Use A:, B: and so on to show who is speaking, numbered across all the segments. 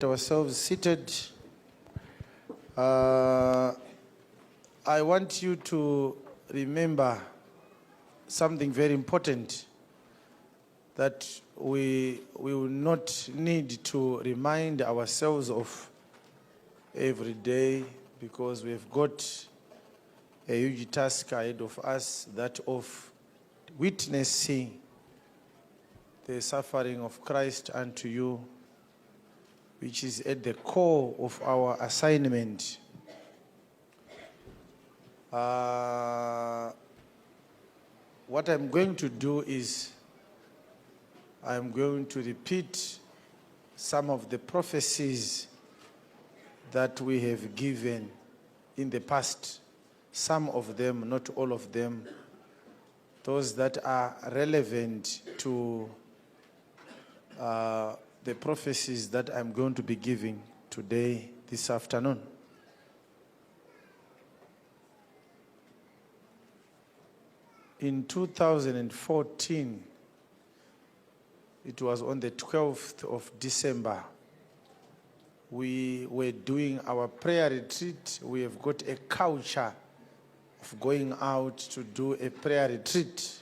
A: Ourselves seated. I want you to remember something very important that we will not need to remind ourselves of every day, because we've got a huge task ahead of us, that of witnessing the suffering of Christ unto you, which is at the core of our assignment. What I'm going to do is I'm going to repeat some of the prophecies that we have given in the past. Some of them, not all of them. Those that are relevant to the prophecies that I'm going to be giving today, this afternoon. In 2014, it was on the 12th of December, we were doing our prayer retreat. We have got a culture of going out to do a prayer retreat.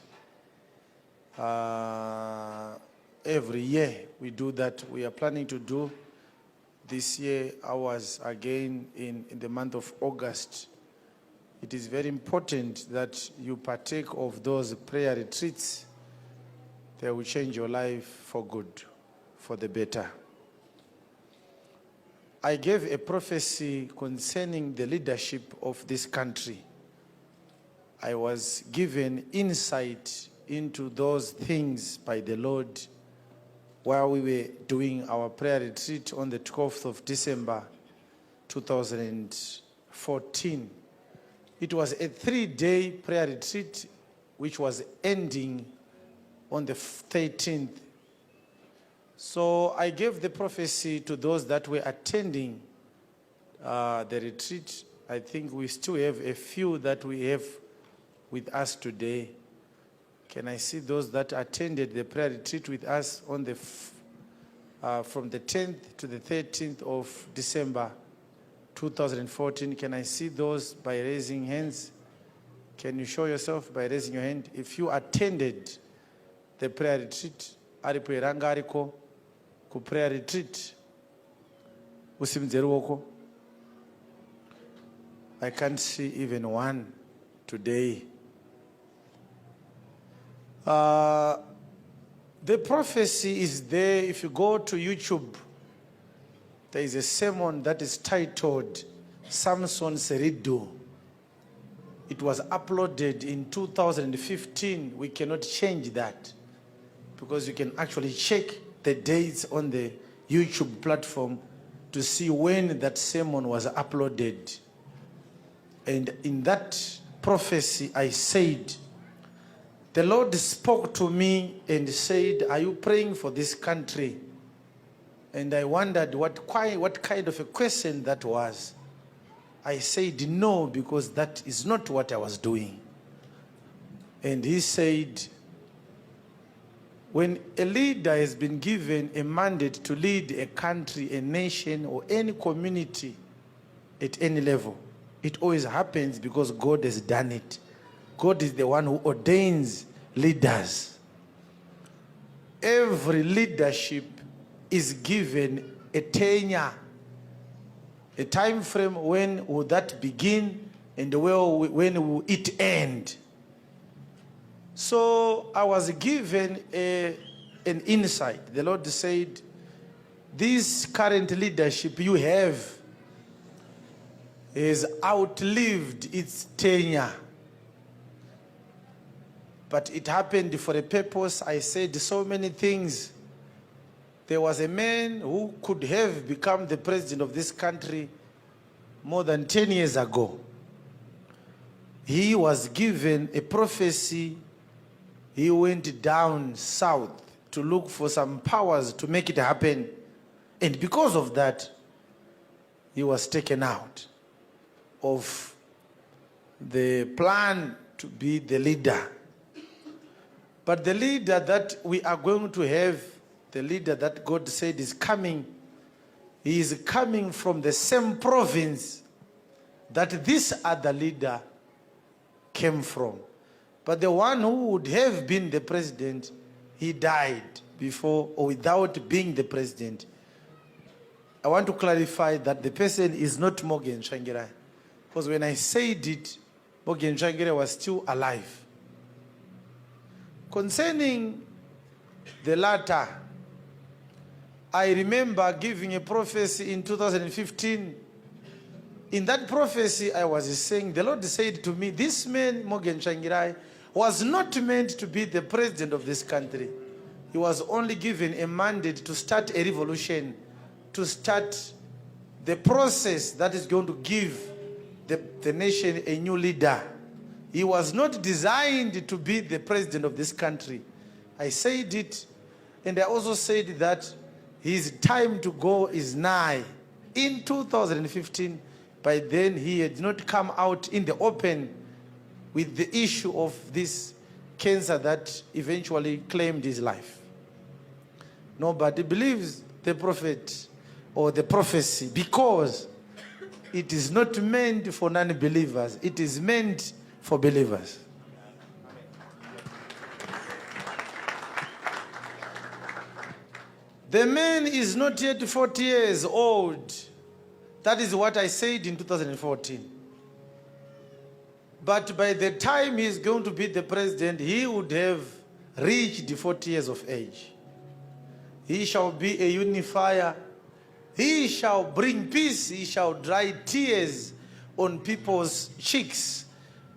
A: Every year we do that. We are planning to do this year ours again in the month of August. It is very important that you partake of those prayer retreats. They will change your life for good, for the better. I gave a prophecy concerning the leadership of this country. I was given insight into those things by the Lord while we were doing our prayer retreat on the 12th of December 2014. It was a 3-day prayer retreat which was ending on the 13th. So I gave the prophecy to those that were attending the retreat. I think we still have a few that we have with us today. Can I see those that attended the prayer retreat with us on the from the 10th to the 13th of December 2014? Can I see those by raising hands? Can you show yourself by raising your hand? If you attended the prayer retreat, aripo iranga ariko ku prayer retreat, usimudze ruoko. I can't see even one today. The prophecy is there. If you go to YouTube, there is a sermon that is titled Samson's Riddle. It was uploaded in 2015. We cannot change that because you can actually check the dates on the YouTube platform to see when that sermon was uploaded. And in that prophecy, I said, the Lord spoke to me and said, are you praying for this country? And I wondered what kind of a question that was. I said no, because that is not what I was doing. And he said, when a leader has been given a mandate to lead a country, a nation, or any community at any level, it always happens because God has done it. God is the one who ordains leaders. Every leadership is given a tenure, a time frame. When will that begin and when will it end? So I was given an insight. The Lord said, this current leadership you have has outlived its tenure. But it happened for a purpose. I said so many things. There was a man who could have become the president of this country more than 10 years ago. He was given a prophecy. He went down south to look for some powers to make it happen. And because of that, he was taken out of the plan to be the leader. But the leader that we are going to have, the leader that God said is coming, He is coming from the same province that this other leader came from. But the one who would have been the president, he died before or without being the president. I want to clarify that the person is not Morgan Tsvangirai. Because when I said it, Morgan Tsvangirai was still alive. Concerning the latter, I remember giving a prophecy in 2015. In that prophecy, I was saying, the Lord said to me, this man, Morgan Tsvangirai, was not meant to be the president of this country. He was only given a mandate to start a revolution, to start the process that is going to give the nation a new leader. He was not designed to be the president of this country. I said it, and I also said that his time to go is nigh. In 2015, by then he had not come out in the open with the issue of this cancer that eventually claimed his life. Nobody believes the prophet or the prophecy because it is not meant for non-believers. It is meant for believers. The man is not yet 40 years old. That is what I said in 2014. But by the time he is going to be the president, he would have reached 40 years of age. He shall be a unifier. He shall bring peace. He shall dry tears on people's cheeks.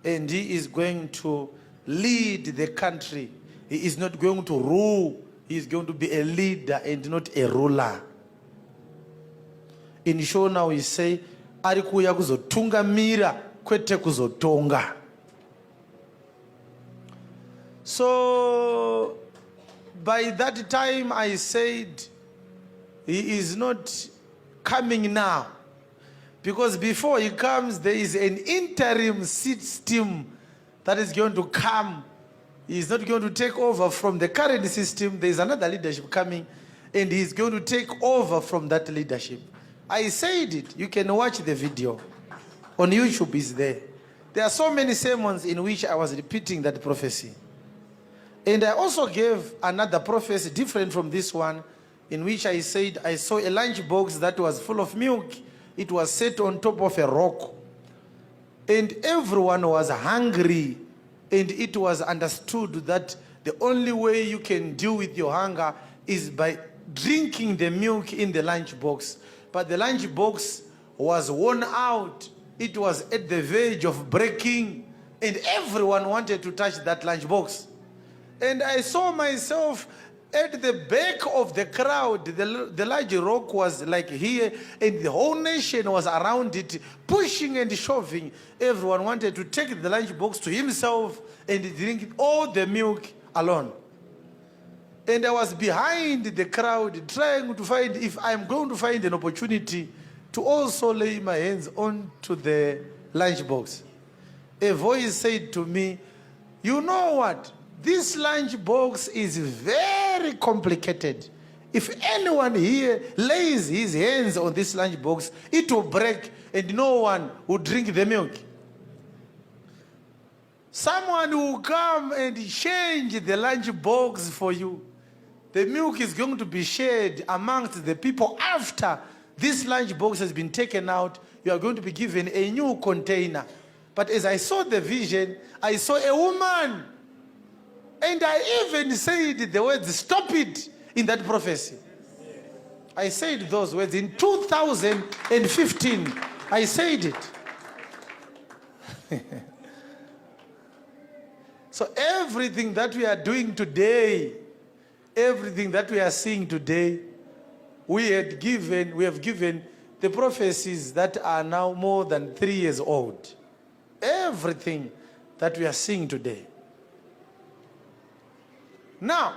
A: And he is going to lead the country. He is not going to rule. He is going to be a leader and not a ruler. In Shona we say, arikuya kuzotungamira kwete kuzotonga. So, by that time I said, he is not coming now. Because before he comes, there is an interim system that is going to come. He is not going to take over from the current system. There is another leadership coming, and he is going to take over from that leadership. I said it. You can watch the video. On YouTube is there. There are so many sermons in which I was repeating that prophecy. And I also gave another prophecy different from this one, in which I said I saw a lunch box that was full of milk. It was set on top of a rock. And everyone was hungry. And it was understood that the only way you can deal with your hunger is by drinking the milk in the lunch box. But the lunch box was worn out. It was at the verge of breaking. And everyone wanted to touch that lunch box. And I saw myself at the back of the crowd. The large rock was like here, and the whole nation was around it, pushing and shoving. Everyone wanted to take the lunch box to himself and drink all the milk alone. And I was behind the crowd trying to find if I'm going to find an opportunity to also lay my hands onto the lunch box. A voice said to me, you know what? This lunch box is very complicated. If anyone here lays his hands on this lunch box, it will break and no one will drink the milk. Someone will come and change the lunch box for you. The milk is going to be shared amongst the people after this lunch box has been taken out. You are going to be given a new container. But as I saw the vision, I saw a woman. And I even said the words, stop it, in that prophecy. I said those words in 2015. I said it. So everything that we are doing today, everything that we are seeing today, we have given the prophecies that are now more than 3 years old. Everything that we are seeing today. Now,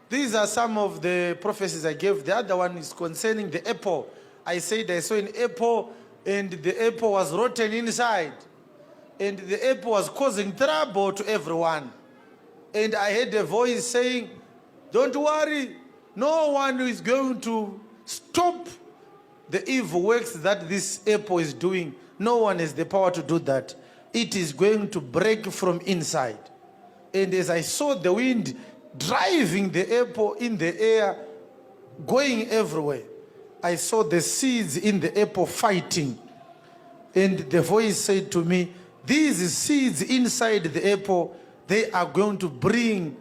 A: these are some of the prophecies I gave. The other one is concerning the apple. I said I saw an apple and the apple was rotten inside. And the apple was causing trouble to everyone. And I heard a voice saying, don't worry, no one is going to stop the evil works that this apple is doing. No one has the power to do that. It is going to break from inside. And as I saw the wind driving the apple in the air, going everywhere, I saw the seeds in the apple fighting. And the voice said to me, these seeds inside the apple, they are going to bring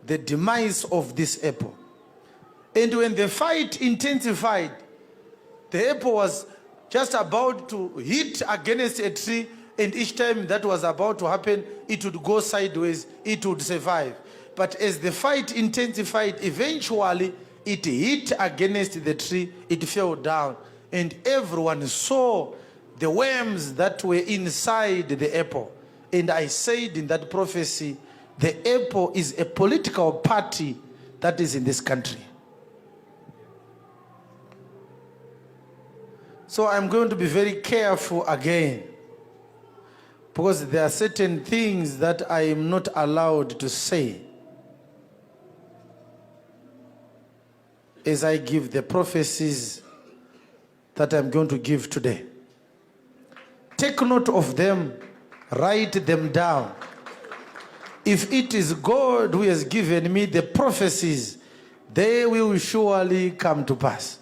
A: the demise of this apple. And when the fight intensified, the apple was just about to hit against a tree, and each time that was about to happen, it would go sideways, it would survive. But as the fight intensified, eventually it hit against the tree, it fell down, and everyone saw the worms that were inside the apple. And I said in that prophecy, the apple is a political party that is in this country. So I'm going to be very careful again, because there are certain things that I am not allowed to say as I give the prophecies that I'm going to give today. Take note of them, write them down. If it is God who has given me the prophecies, they will surely come to pass.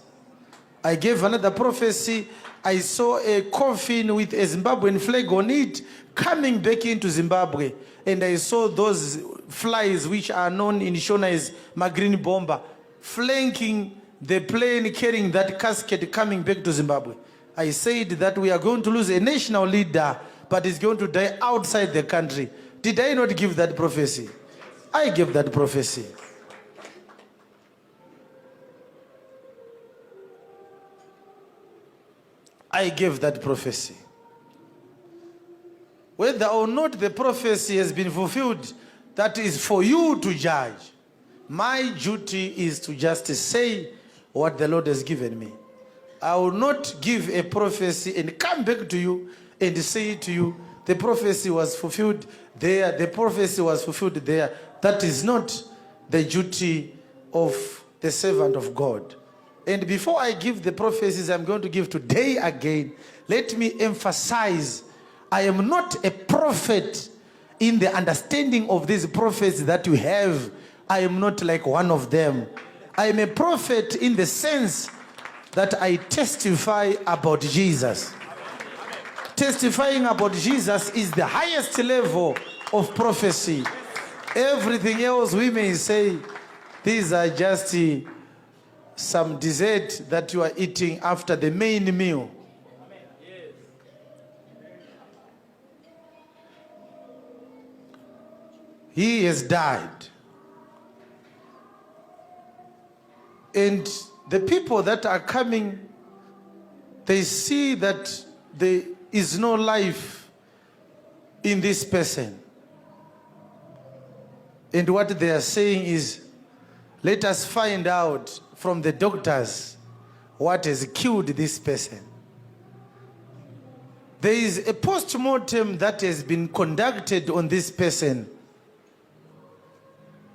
A: I gave another prophecy. I saw a coffin with a Zimbabwean flag on it coming back into Zimbabwe. And I saw those flies, which are known in Shona as Magreen bomber, flanking the plane carrying that casket coming back to Zimbabwe. I said that we are going to lose a national leader, but he's going to die outside the country. Did I not give that prophecy? I gave that prophecy. I gave that prophecy. Whether or not the prophecy has been fulfilled, that is for you to judge. My duty is to just say what the Lord has given me. I will not give a prophecy and come back to you and say to you, the prophecy was fulfilled there, the prophecy was fulfilled there. That is not the duty of the servant of God. And before I give the prophecies I'm going to give today again, let me emphasize, I am not a prophet in the understanding of these prophets that you have. I am not like one of them. I am a prophet in the sense that I testify about Jesus. Testifying about Jesus is the highest level of prophecy. Everything else we may say, these are just some dessert that you are eating after the main meal. He has died. And the people that are coming, they see that there is no life in this person. And what they are saying is, let us find out from the doctors what has killed this person. There is a post-mortem that has been conducted on this person.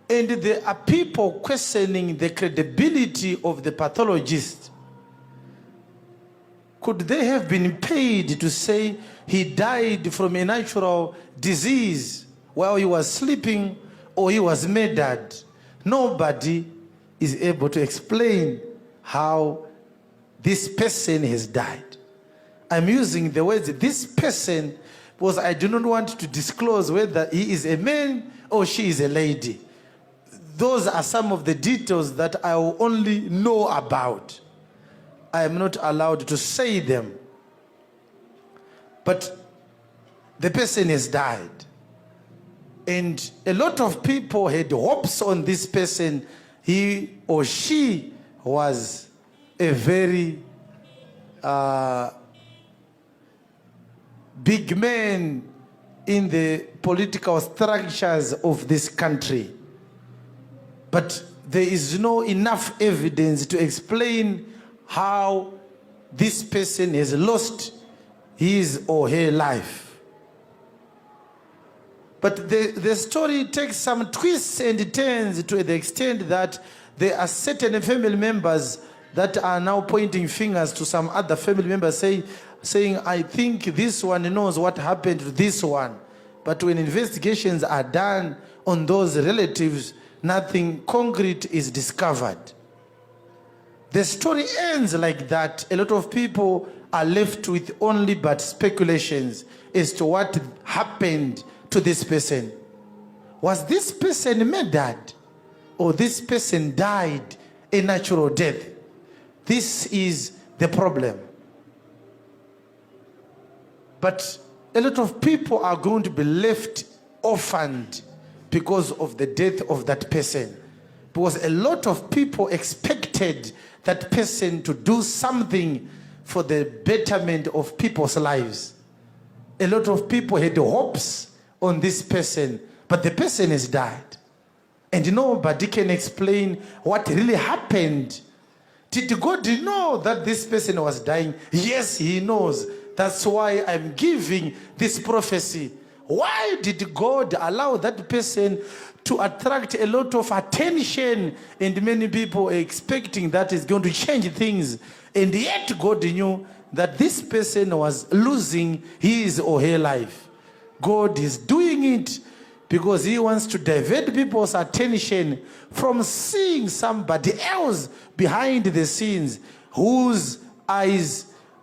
A: And there are people questioning the credibility of the pathologist. Could they have been paid to say he died from a natural disease while he was sleeping, or he was murdered? Nobody is able to explain how this person has died. I'm using the words this person because I do not want to disclose whether he is a man or she is a lady. Those are some of the details that I will only know about. I am not allowed to say them. But the person has died. And a lot of people had hopes on this person. He or she was a very big man in the political structures of this country. But there is no enough evidence to explain how this person has lost his or her life. But the story takes some twists and turns to the extent that there are certain family members that are now pointing fingers to some other family members saying, I think this one knows what happened to this one. But when investigations are done on those relatives, nothing concrete is discovered. The story ends like that. A lot of people are left with only but speculations as to what happened to this person. Was this person murdered? Or this person died a natural death? This is the problem. But a lot of people are going to be left orphaned because of the death of that person. Because a lot of people expected that person to do something for the betterment of people's lives. A lot of people had hopes on this person, but the person has died. And nobody can explain what really happened. Did God know that this person was dying? Yes, he knows. That's why I'm giving this prophecy. Why did God allow that person to attract a lot of attention, and many people are expecting that is going to change things, and yet God knew that this person was losing his or her life? God is doing it because he wants to divert people's attention from seeing somebody else behind the scenes whose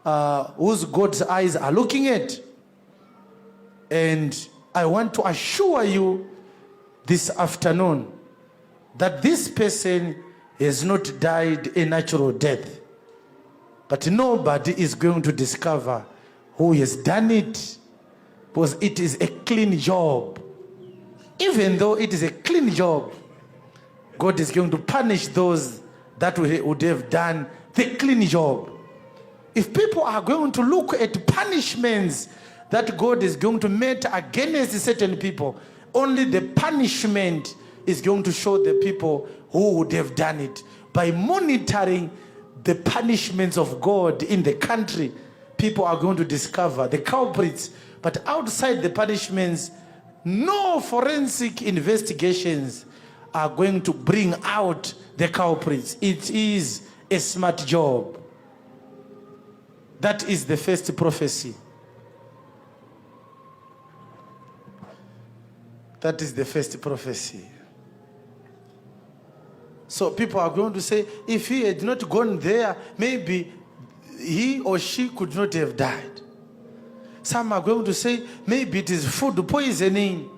A: God's eyes are looking at. And I want to assure you this afternoon that this person has not died a natural death. But nobody is going to discover who has done it, because it is a clean job. Even though it is a clean job, God is going to punish those that would have done the clean job. If people are going to look at punishments that God is going to make against certain people, only the punishment is going to show the people who would have done it. By monitoring the punishments of God in the country, people are going to discover the culprits. But outside the punishments, no forensic investigations are going to bring out the culprits. It is a smart job. That is the first prophecy. That is the first prophecy. So people are going to say, if he had not gone there, maybe he or she could not have died. Some are going to say, maybe it is food poisoning.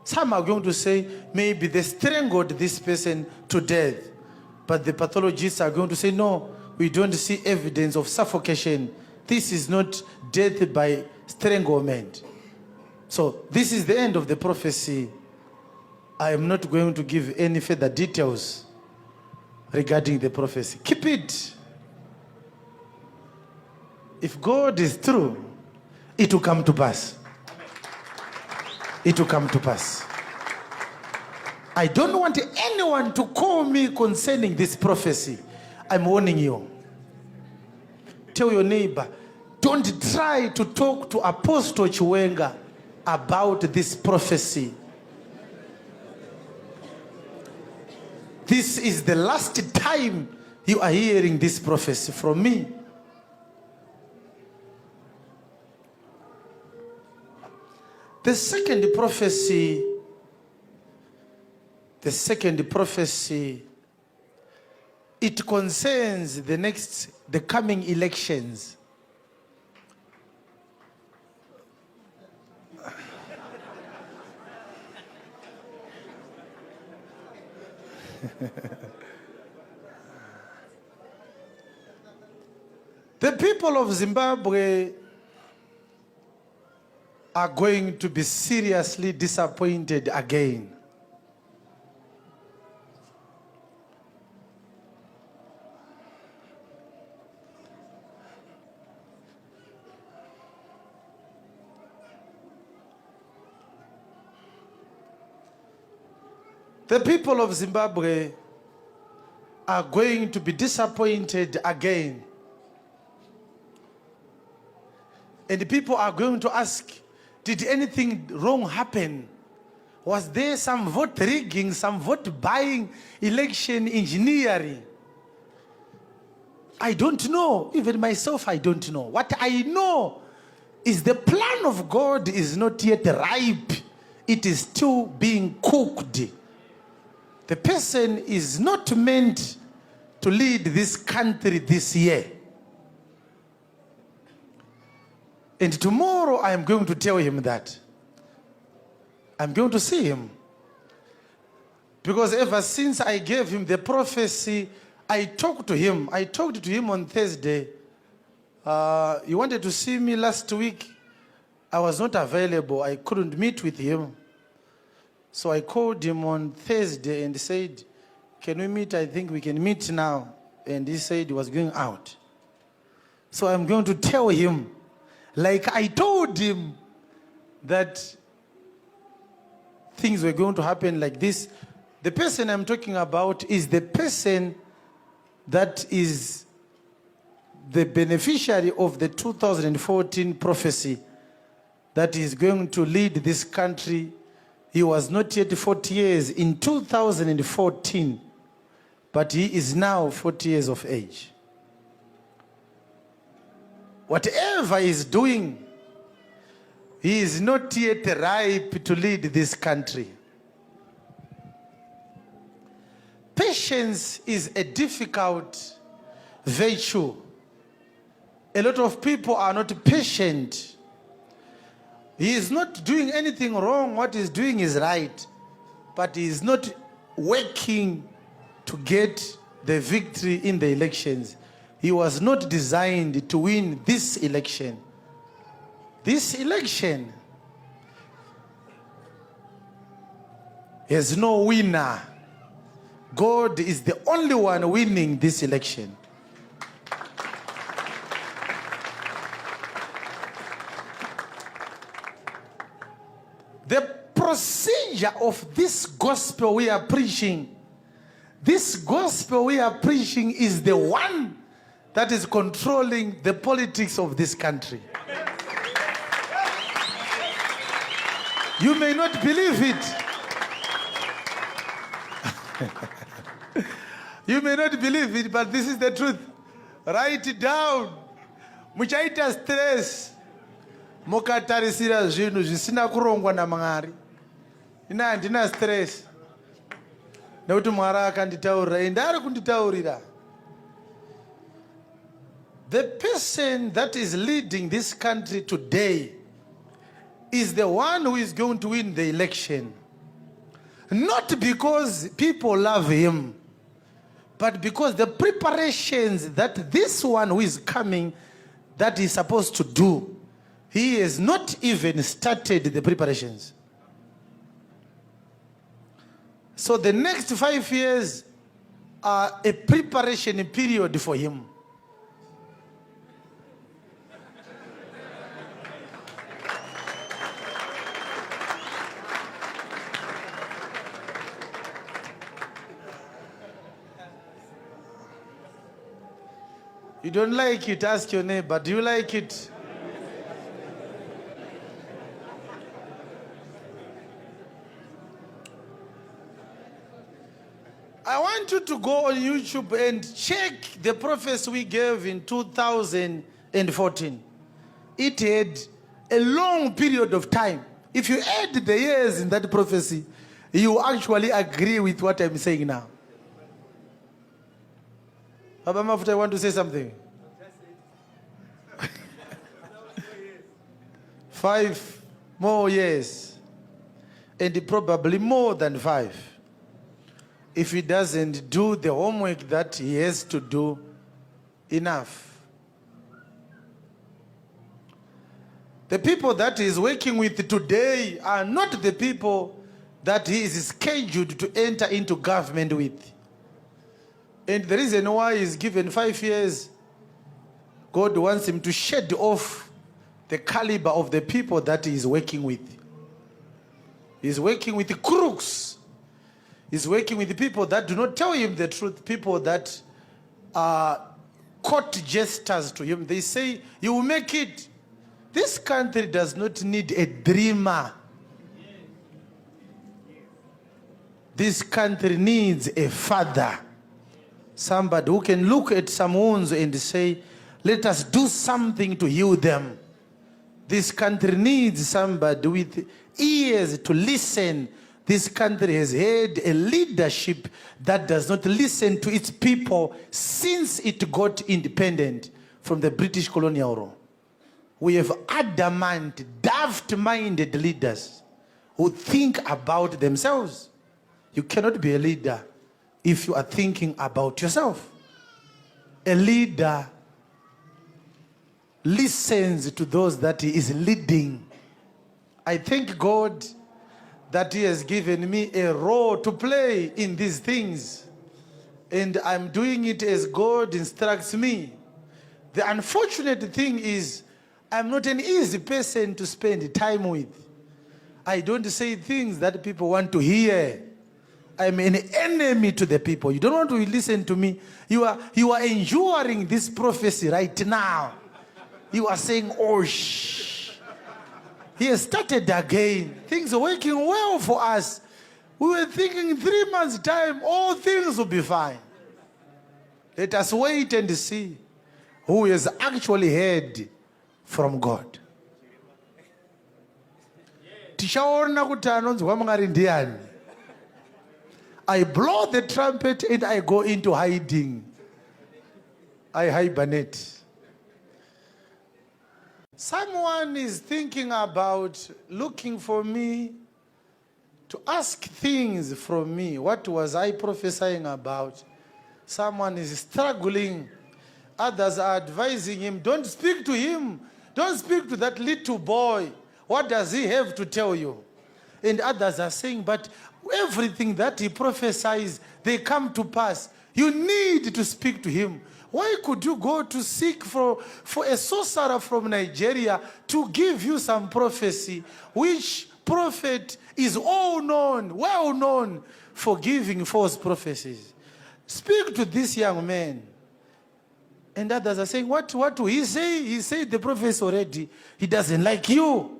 A: Some are going to say, maybe they strangled this person to death. But the pathologists are going to say, no, we don't see evidence of suffocation. This is not death by stranglement. So this is the end of the prophecy. I am not going to give any further details regarding the prophecy. Keep it. If God is true, it will come to pass. It will come to pass. I don't want anyone to call me concerning this prophecy. I'm warning you. Tell your neighbor, don't try to talk to Apostle Chiwenga about this prophecy. This is the last time you are hearing this prophecy from me. The second prophecy, it concerns the coming elections. The people of Zimbabwe are going to be seriously disappointed again. The people of Zimbabwe are going to be disappointed again. And the people are going to ask, did anything wrong happen? Was there some vote rigging, some vote buying, election engineering? I don't know. Even myself, I don't know. What I know is the plan of God is not yet ripe. It is still being cooked. The person is not meant to lead this country this year. And tomorrow I am going to tell him that. I'm going to see him. Because ever since I gave him the prophecy, I talked to him. I talked to him on Thursday. He wanted to see me last week. I was not available. I couldn't meet with him. So I called him on Thursday and said, can we meet? I think we can meet now. And he said he was going out. So I'm going to tell him, like I told him that things were going to happen like this. The person I'm talking about is the person that is the beneficiary of the 2014 prophecy that is going to lead this country. He was not yet 40 years in 2014, but he is now 40 years of age. Whatever he's doing, he is not yet ripe to lead this country. Patience is a difficult virtue. A lot of people are not patient. He is not doing anything wrong. What he's doing is right. But he is not working to get the victory in the elections. He was not designed to win this election. This election has no winner. God is the only one winning this election. The procedure of this gospel we are preaching, this gospel we are preaching is the one that is controlling the politics of this country. You may not believe it. You may not believe it, but this is the truth. Write it down. Muchaita stress. Mukatarisira zvinhu zvisina kurongwa naMwari. Ina handina stress. Nekuti Mwari akanditaurira, ende ari kunditaurira. The person that is leading this country today is the one who is going to win the election. Not because people love him, but because the preparations that this one who is coming, that is supposed to do, he has not even started the preparations. So the next 5 years are a preparation period for him. You don't like it, ask your neighbor, do you like it? I want you to go on YouTube and check the prophecy we gave in 2014. It had a long period of time. If you add the years in that prophecy, you actually agree with what I'm saying now. Baba Mafuta, I want to say something. 5 more years. And probably more than 5. If he doesn't do the homework that he has to do enough. The people that he is working with today are not the people that he is scheduled to enter into government with. And the reason why he's given 5 years, God wants him to shed off the caliber of the people that he is working with. He's working with the crooks. He's working with the people that do not tell him the truth, people that are court jesters to him. They say, you will make it. This country does not need a dreamer. This country needs a father. Somebody who can look at some wounds and say, let us do something to heal them. This country needs somebody with ears to listen. This country has had a leadership that does not listen to its people since it got independent from the British colonial rule. We have adamant, daft-minded leaders who think about themselves. You cannot be a leader if you are thinking about yourself. A leader listens to those that he is leading. I thank God that he has given me a role to play in these things. And I'm doing it as God instructs me. The unfortunate thing is, I'm not an easy person to spend time with. I don't say things that people want to hear. I'm an enemy to the people. You don't want to listen to me. You are enduring this prophecy right now. You are saying, oh, shh. He has started again. Things are working well for us. We were thinking in 3 months' time, all things will be fine. Let us wait and see who has actually heard from God. I blow the trumpet and I go into hiding. I hibernate. Someone is thinking about looking for me to ask things from me. What was I prophesying about? Someone is struggling. Others are advising him, don't speak to him. Don't speak to that little boy. What does he have to tell you? And others are saying, but everything that he prophesies, they come to pass. You need to speak to him. Why could you go to seek for a sorcerer from Nigeria to give you some prophecy, which prophet is all known, well known for giving false prophecies? Speak to this young man. And others are saying, what do he say? He said the prophecy already. He doesn't like you.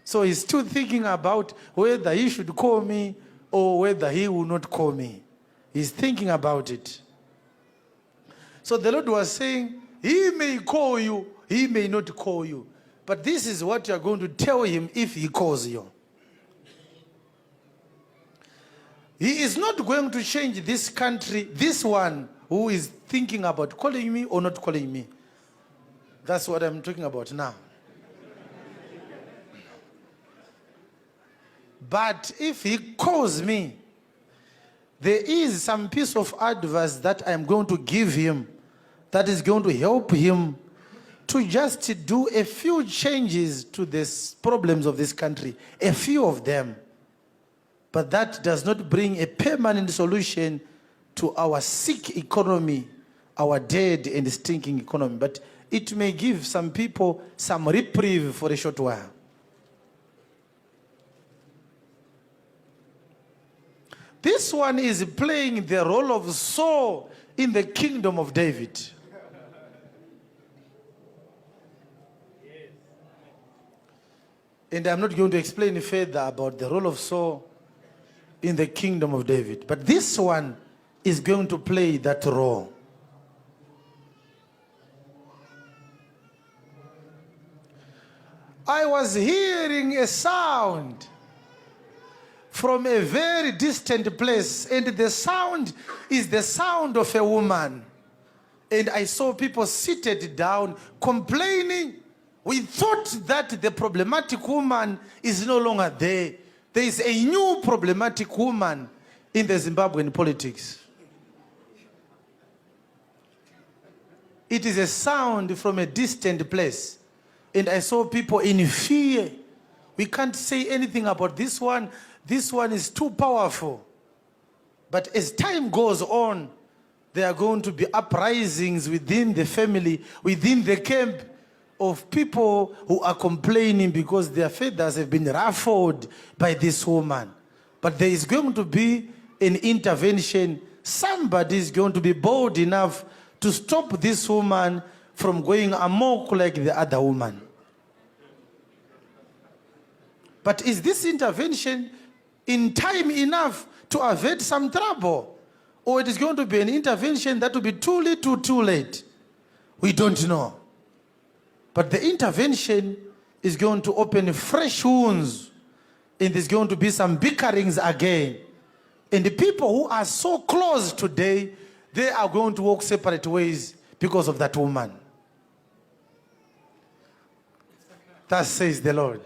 A: So he's still thinking about whether he should call me or whether he will not call me. He's thinking about it. So the Lord was saying, he may call you, he may not call you. But this is what you're going to tell him if he calls you. He is not going to change this country, this one who is thinking about calling me or not calling me. That's what I'm talking about now. But if he calls me, there is some piece of advice that I'm going to give him that is going to help him to just do a few changes to the problems of this country, a few of them. But that does not bring a permanent solution to our sick economy, our dead and stinking economy. But it may give some people some reprieve for a short while. This one is playing the role of Saul in the kingdom of David. And I'm not going to explain further about the role of Saul in the kingdom of David. But this one is going to play that role. I was hearing a sound from a very distant place, and the sound is the sound of a woman. And I saw people seated down complaining. We thought that the problematic woman is no longer there. There is a new problematic woman in the Zimbabwean politics. It is a sound from a distant place. And I saw people in fear. We can't say anything about this one. This one is too powerful. But as time goes on, there are going to be uprisings within the family, within the camp of people who are complaining because their feathers have been ruffled by this woman. But there is going to be an intervention. Somebody is going to be bold enough to stop this woman from going amok like the other woman. But is this intervention in time enough to avert some trouble? or it is going to be an intervention that will be too little, too late. We don't know. But the intervention is going to open fresh wounds, and there's going to be some bickerings again. And the people who are so close today, they are going to walk separate ways because of that woman. Thus says the Lord.